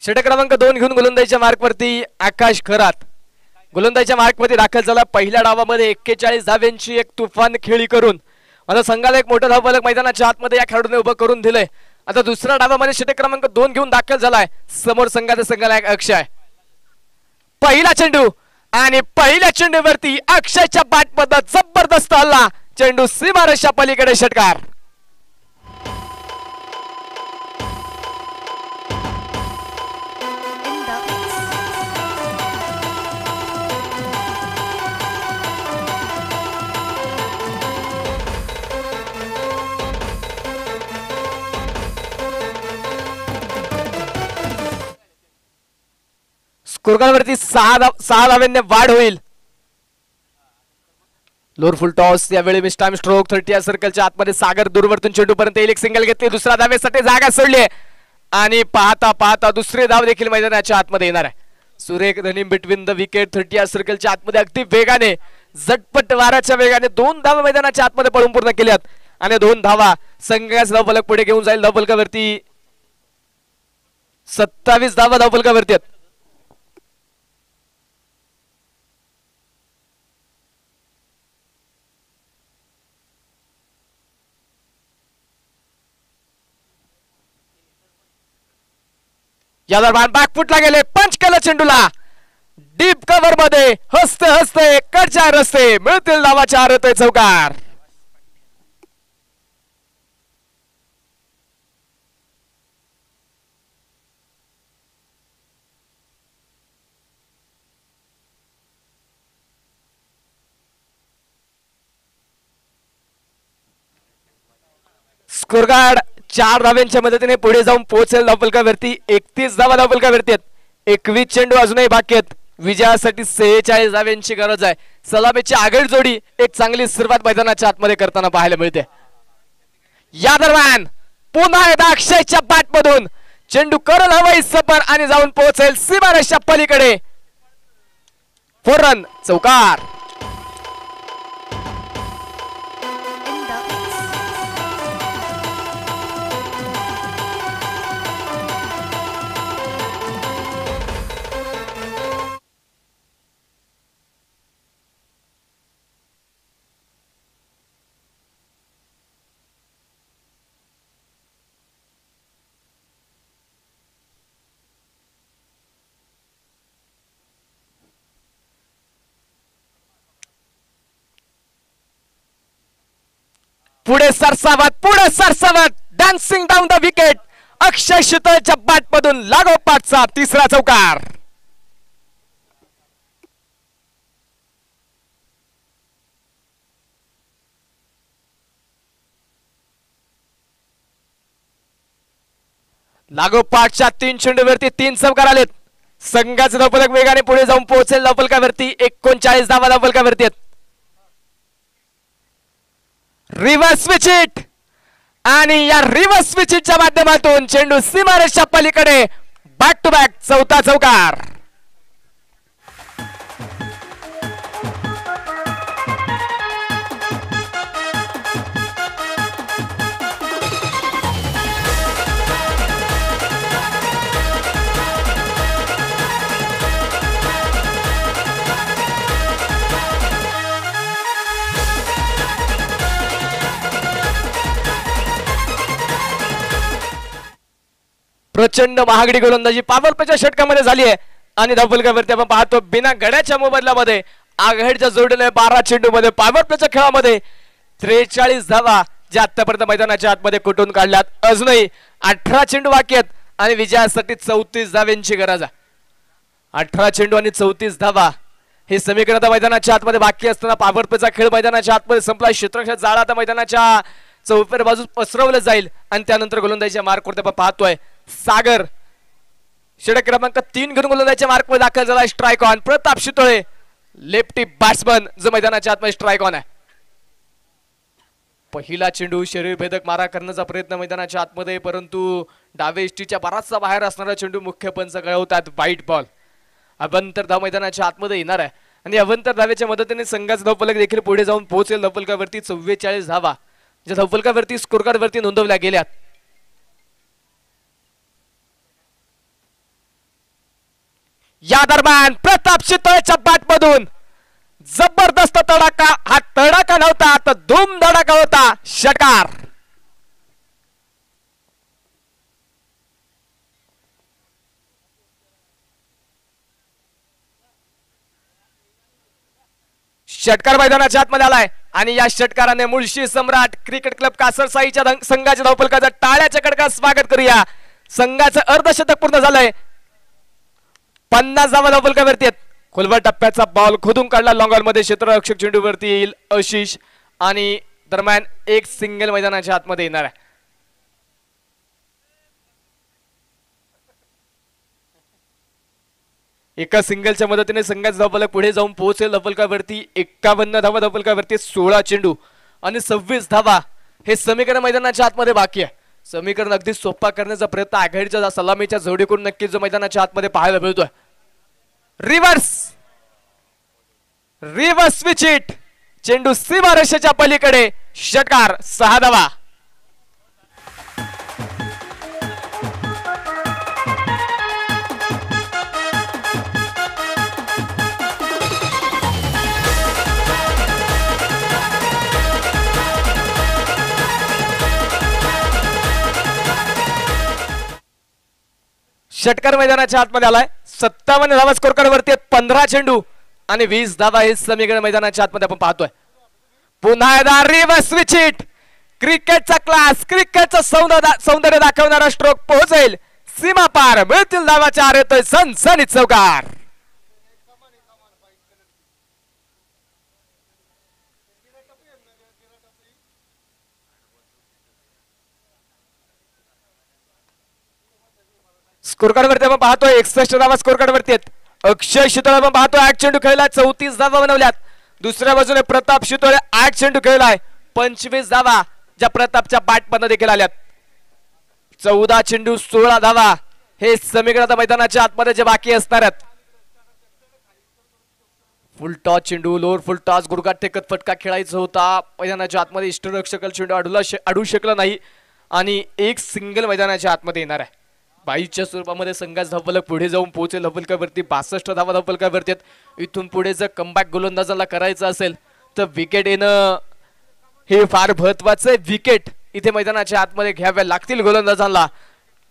षटक क्रमांक 2 घेऊन गोलंदाजीच्या मार्कवरती आकाश खरात गोलंदाजीच्या मार्कवरती दाखल झाला. पहिल्या डावामध्ये 41 धाव्यांची एक तुफान खेळी करून आता संघाला एक मोठा धावफलक मैदानाच्या आतमध्ये या खेळाडूने उभं करून दिलंय. आता दुसऱ्या डावामध्ये षटक क्रमांक 2 घेऊन दाखल झालाय. समोर संघाला एक अक्षय. पहिला चेंडू आणि पहिल्या चेंडूवरती अक्षयच्या बॅटमध्ये जबरदस्त हल्ला. चेंडू सीमारेषा पलीकडे. षटकार. स्कोरकार्डवरती 6 धाव्यांनी वाढ होईल. लोअर फुल टॉस यावेळी मिस टाइम स्ट्रोक 30 या सर्कलच्या आतमध्ये सागर दूरवरतून चेंडू पर्यंत एक सिंगल घेतली दुसऱ्या धावेसाठी जागा सोडली आणि पाहता पाहता दुसरी धाव देखील मैदानाच्या आतमध्ये येणार आहे सुरेख रनिंग बिटवीन द विकेट 30 या सर्कलच्या आतमध्ये अगदी वेगाने झटपट वाराच्या वेगाने 2 धावा मैदानाच्या आतमध्ये पळून पूर्ण केल्यात आणि 2 धावा संघास धावफलक पुढे घेऊन जाईल धावफलकावरती 27 धावा धावफलकावरती आहेत या दरम्यान बॅकफुटला गेले पंच केलं चेंडूला डीप कव्हर मध्ये हसते हसते कडच्या रस्ते मिळतील धावाच्या आरत चौकार स्कोरकार्ड 4 धाव्यांच्या मदतीने पुढे जाऊन पोहोचेल धावफलकावरती 31 धावा धावफलकावरती आहेत 21 चेंडू अजूनही बाकी आहेत विजयासाठी 46 धाव्यांची गरज आहे सलामीची आगळ जोडी एक चांगली सुरुवात मैदानाच्या आतमध्ये करताना पाहायला मिळते या दरम्यान पुन्हा एकदा अक्षयच्या बॅटमधून चेंडू करल हवाई सफर आणि जाऊन पोहोचेल सीमारेषच्या पलीकडे 4 रन चौकार पुढे सरसावत डान्सिंग डाऊन द विकेट अक्षय शीतळच्या बॅटमधून लागोपाठचा तिसरा चौकार लागोपाठच्या 3 चेंडूवरती 3 चौकार आलेत संघाचे धावफलक वेगाने पुढे जाऊन पोहोचेल धावफलकावरती 39 धावा धावफलकावरती आहेत रिव्हर्स विचिट आणि या रिव्हर्स विचिटच्या माध्यमातून चेंडू सीमारेषच्या पलीकडे बॅक टू बॅक चौथा चौकार प्रचंड महागडी गोलंदाजी पॉवर प्लेच्या षटकामध्ये झाली आहे आणि धावफलकावरती आपण पाहतो बिना गड्याच्या मोबदल्यामध्ये आघाडीच्या जोडलेल्या 12 चेंडू मध्ये पॉवर प्लेच्या खेळामध्ये 43 धावा ज्या आतापर्यंत मैदानाच्या आतमध्ये कुठून काढल्यात अजूनही 18 चेंडू बाकी आहेत आणि विजयासाठी 34 धाव्यांची गरज आहे 18 चेंडू आणि 34 धावा हे समीकरण आता मैदानाच्या आतमध्ये बाकी असताना पॉवर प्लेचा खेळ मैदानाच्या आतमध्ये संपला क्षेत्ररक्षक जाळा आता मैदानाच्या चौफेर बाजूस पसरवलं जाईल आणि त्यानंतर गोलंदाजीच्या मार्कवरती आपण पाहतोय सागर षटक क्रमांक 3 घेऊन गोलंदाजीच्या मार्कवर दाखल झाला strike on Pratap Shitole lefty batsman जो मैदानाच्या आतमध्ये स्ट्राईक ऑन आहे पहिला चेंडू शरीर भेदक मारा करण्याचा प्रयत्न मैदानाच्या आतमध्ये परंतु डावे इष्टीच्या बराचसा बाहेर असणारा चेंडू मुख्य पंच गळवतात वाईट बॉल अवंतर धाव मैदानाच्या आतमध्ये येणार आहे आणि अवंतर धावेच्या मदतीने संघाचा धावफलक देखील पुढे जाऊन पोहोचेल धावफलकावरती 44 धावा ज्या धावफलकावरती स्कोरकार्ड वरती नोंदवल्या गेल्यात या दरम्यान प्रताप शितोळेच्या बॅटमधून जबरदस्त तडाखा हा तडाखा नव्हता तर धूम धडाका होता षटकार षटकार मैदानाच्या आतमध्ये आलाय आणि या षटकाराने मुळशी सम्राट क्रिकेट क्लब कासरसाईच्या संघाच्या धावफलकाचं टाळ्याच्या कडकात स्वागत करूया संघाचं अर्धशतक पूर्ण झालंय 50 धावा धावफलकावरती आहेत खोलवर टप्प्याचा बॉल खोदून काढला लॉंग ऑन मध्ये क्षेत्ररक्षक चेंडूवरती येईल आशिष आणि दरम्यान एक सिंगल मैदानाच्या आतमध्ये येणार आहे एका सिंगलच्या मदतीने संघाचा धावफलक पुढे जाऊन पोहोचेल धावफलकावरती 51 धावा धावफलकावरती 16 चेंडू आणि 26 धावा हे समीकरण मैदानाच्या आतमध्ये बाकी आहे. समीकरण अगदी सोपा करण्याचा प्रयत्न आघाडीच्या सलामीच्या जोडीकडून नक्कीच जो मैदानाच्या आतमध्ये पाहायला मिळतोय. रिव्हर्स स्विच हिट, चेंडू सीमारेषेच्या पलीकडे, षटकार 6 धावा. षटकार मैदानाच्या आतमध्ये आलाय. 57 धावा स्कोर कार्ड वरती 15 चेंडू आणि 20 धावा हे समीकरण मैदानाच्या आतमध्ये आपण पाहतोय. पुन्हा एकदा रिव्हर्स स्विच हिट, क्रिकेटचा क्लास, क्रिकेटचं सौंदर्य दाखवणारा स्ट्रोक पोहोचेल सीमा पार, मिळतील धावाच्या आर येतोय सनसनीत चौकार. स्कोर कार्ड वरती आपण पाहतोय 61 धावा स्कोर कार्ड वरती आहेत. अक्षय शितोळे आपण पाहतोय 8 चेंडू खेळला, 34 धावा बनवल्यात. दुसऱ्या बाजूने प्रताप शितोळे 8 चेंडू खेळलाय, 25 धावा ज्या प्रतापच्या बॅट मधून देखील आल्यात. 14 चेंडू 16 धावा हे समीकरण मैदानाच्या आतमध्ये जे बाकी असणार आहेत. फुल टॉस चेंडू, लोअर फुल टॉस, गुडघाट टेकत फटका खेळायचा होता. मैदानाच्या आतमध्ये इष्टरक्षक चेंडू अडू शकला नाही आणि एक सिंगल मैदानाच्या आतमध्ये येणार आहे. 22च्या स्वरूपामध्ये संघाचा धावफलक पुढे जाऊन पोहोचेल धावफलकावरती 62 धावा धावफलकावरती आहेत. इथून पुढे जर कमबॅक गोलंदाजाला करायचं असेल तर विकेट येणं हे फार महत्वाचं आहे. विकेट इथे मैदानाच्या आतमध्ये घ्याव्या लागतील गोलंदाजांना,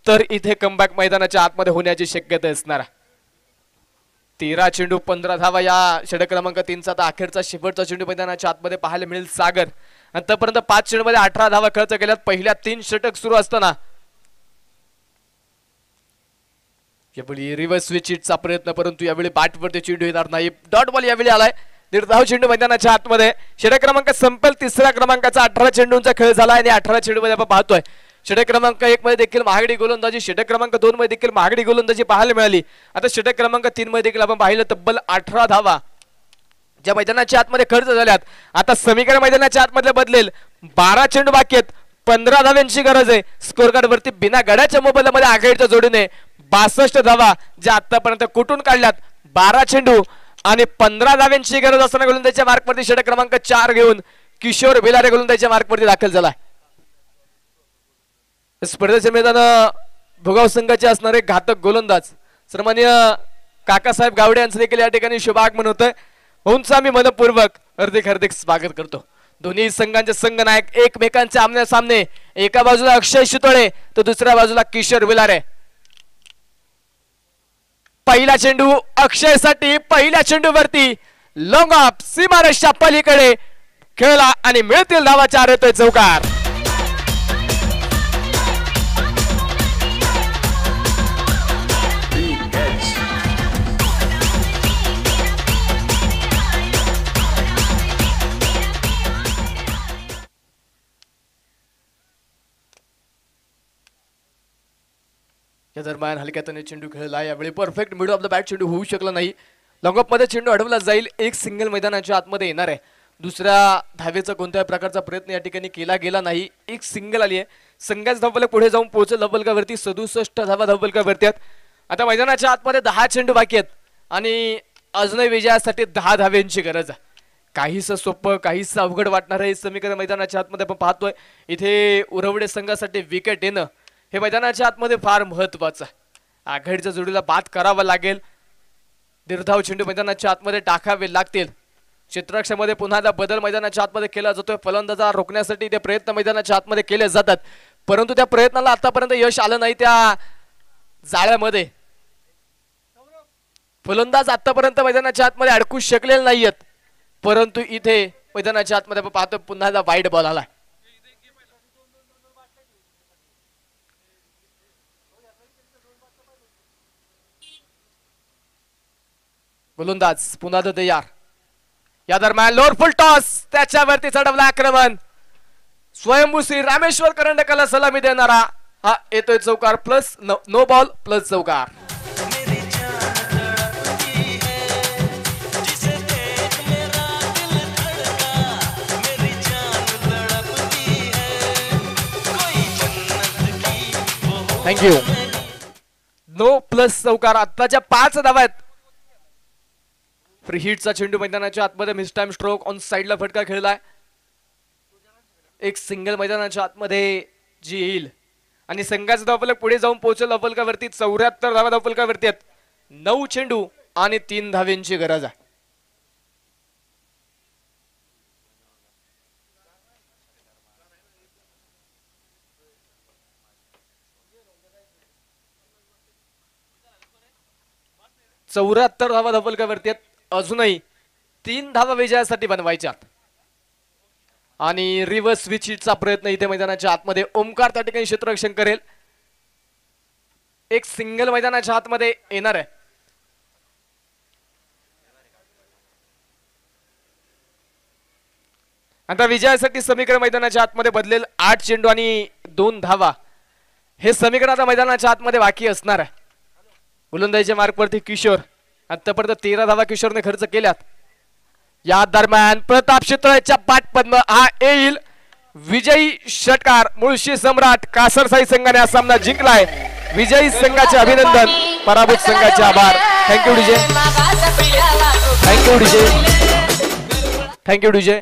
तर इथे कमबॅक मैदानाच्या आतमध्ये होण्याची शक्यता असणार. 13 चेंडू 15 धावा या षटक क्रमांक 3चा आता अखेरचा शेवटचा चेंडू मैदानाच्या आतमध्ये पाहायला मिळेल. सागर आतापर्यंत 5 चेंडू मध्ये 18 धावा खर्च केल्यात पहिल्या 3 षटक सुरू असताना. यावेळी रिव्हर्स स्विच हिटचा प्रयत्न, परंतु यावेळी बॅटवरती चेंडू येणार नाही. डॉट बॉल यावेळी आलाय. 1.5 धाव चेंडू मैदानाच्या आतमध्ये. षटक क्रमांक संपेल. तिसऱ्या क्रमांकाचा 18 चेंडूंचा खेळ झाला आणि 18 चेंडू मध्ये आपण पाहतोय षटक क्रमांक 1 मध्ये देखील महागडी गोलंदाजी, षटक क्रमांक 2 मध्ये देखील महागडी गोलंदाजी पाहायला मिळाली. आता षटक क्रमांक 3 मध्ये देखील आपण पाहिलं तब्बल 18 धावा ज्या मैदानाच्या आतमध्ये खर्च झाल्यात. आता समीकरण मैदानाच्या आतमध्ये बदलेल. 12 चेंडू बाकी आहेत, 15 धाव्यांची गरज आहे. स्कोर कार्ड वरती बिना गड्याच्या मोबाईलमध्ये आघाडीच्या जोडीने 62 धावा ज्या आतापर्यंत कुठून काढल्यात. 12 चेंडू आणि 15 धाव्यांची गरज असताना गोलंदाजीच्या मार्कवरती षटक क्रमांक 4 घेऊन किशोर भिलारे गोलंदाजीच्या मार्कवरती दाखल झाला. स्पर्धेचे मैदान भोगाव संघाचे असणारे घातक गोलंदाज सन्माननीय काकासाहेब गावडे यांचं देखील या ठिकाणी शुभागमन होतंय. म्हणून आम्ही मनपूर्वक हार्दिक स्वागत करतो. दोन्ही संघांचे संघनायक एकमेकांचे आमने सामने. एका बाजूला अक्षय शितोळे तर दुसऱ्या बाजूला किशोर भिलारे. पहिला चेंडू अक्षय साठी, पहिल्या चेंडूवरती लॉंग ऑफ सीमारेषच्या पलीकडे खेळला आणि मिळतील धावाच्या आर येतोय चौकार. या दरम्यान हलक्यातने चेंडू खेळला. यावेळी perfect middle of the bat चेंडू होऊ शकला नाही. लॉंगऑफ मध्ये चेंडू अडवला जाईल. एक सिंगल मैदानाच्या आतमध्ये येणार आहे. दुसऱ्या धावेचा कोणत्याही प्रकारचा प्रयत्न या ठिकाणी केला गेला नाही. एक सिंगल आली आहे. संघाचा धावफलक पुढे जाऊन पोहोचेल धावफलकावरती 67 धावा धावफलकावरती आहेत. आता मैदानाच्या आतमध्ये 10 चेंडू बाकी आहेत आणि अजूनही विजयासाठी 10 धाव्यांची गरज आहे. काहीसं सोपं, काहीसं अवघड वाटणार आहे समीकरण मैदानाच्या आतमध्ये आपण पाहतोय. इथे उरवडे संघासाठी विकेट येणं हे मैदानाच्या आतमध्ये फार महत्वाचं आहे. आघाडीच्या जोडीला बाद करावा लागेल. दीर्घाव चेंडू मैदानाच्या आतमध्ये टाकावे लागतील. क्षेत्ररक्षणामध्ये पुन्हा एकदा बदल मैदानाच्या आतमध्ये केला जातोय. फलंदाजा रोखण्यासाठी ते प्रयत्न मैदानाच्या आतमध्ये केले जातात, परंतु त्या प्रयत्नाला आतापर्यंत यश आलं नाही. त्या जाळ्यामध्ये फलंदाज आतापर्यंत मैदानाच्या आतमध्ये अडकू शकलेले नाहीयेत, परंतु इथे मैदानाच्या आतमध्ये आपण पाहतोय पुन्हा एकदा वाईड बॉल आलाय. गोलंदाज पुन्हा तयार. या दरम्यान लोअर फुल टॉस, त्याच्यावरती चढवला आक्रमण. स्वयंभू श्री रामेश्वर करंडकाला सलामी देणारा हा येतोय चौकार प्लस नो बॉल प्लस चौकार. थँक्यू. नो प्लस चौकार. आत्ताच्या 5 धावा आहेत. फ्री हिटचा चेंडू मैदानाच्या आतमध्ये मिस टाइम स्ट्रोक ऑन साइडला फटका खेळलाय. एक सिंगल मैदानाच्या आतमध्ये जी येईल आणि संघाचा धावफलक पुढे जाऊन पोहोचेल धावफलकावरती. 74 धावा धावफलकावरती आहेत. 9 चेंडू आणि 3 धावेंची गरज आहे. चौऱ्याहत्तर धावा धावफलकावरती आहेत. अजूनही 3 धावा विजयासाठी बनवायच्यात आणि रिव्हर्स स्विच हिटचा प्रयत्न इथे मैदानाच्या आतमध्ये ओमकार त्या ठिकाणी क्षेत्ररक्षण करेल. एक सिंगल मैदानाच्या आतमध्ये येणार आहे. आता विजयासाठी समीकरण मैदानाच्या आतमध्ये बदलेल. 8 चेंडू आणि 2 धावा हे समीकरण आता मैदानाच्या आतमध्ये बाकी असणार आहे. गोलंदाजीच्या मार्कवरती किशोर. आतापर्यंत 13 धावा किशोरने खर्च केल्यात. या दरम्यान प्रताप शितळेच्या पाठपद्म हा येईल. विजयी षटकार. मुळशी सम्राट कासरसाई संघाने हा सामना जिंकलाय. विजयी संघाचे अभिनंदन. पराभूत संघाचे आभार. Thank you DJ. Thank you DJ. Thank you DJ.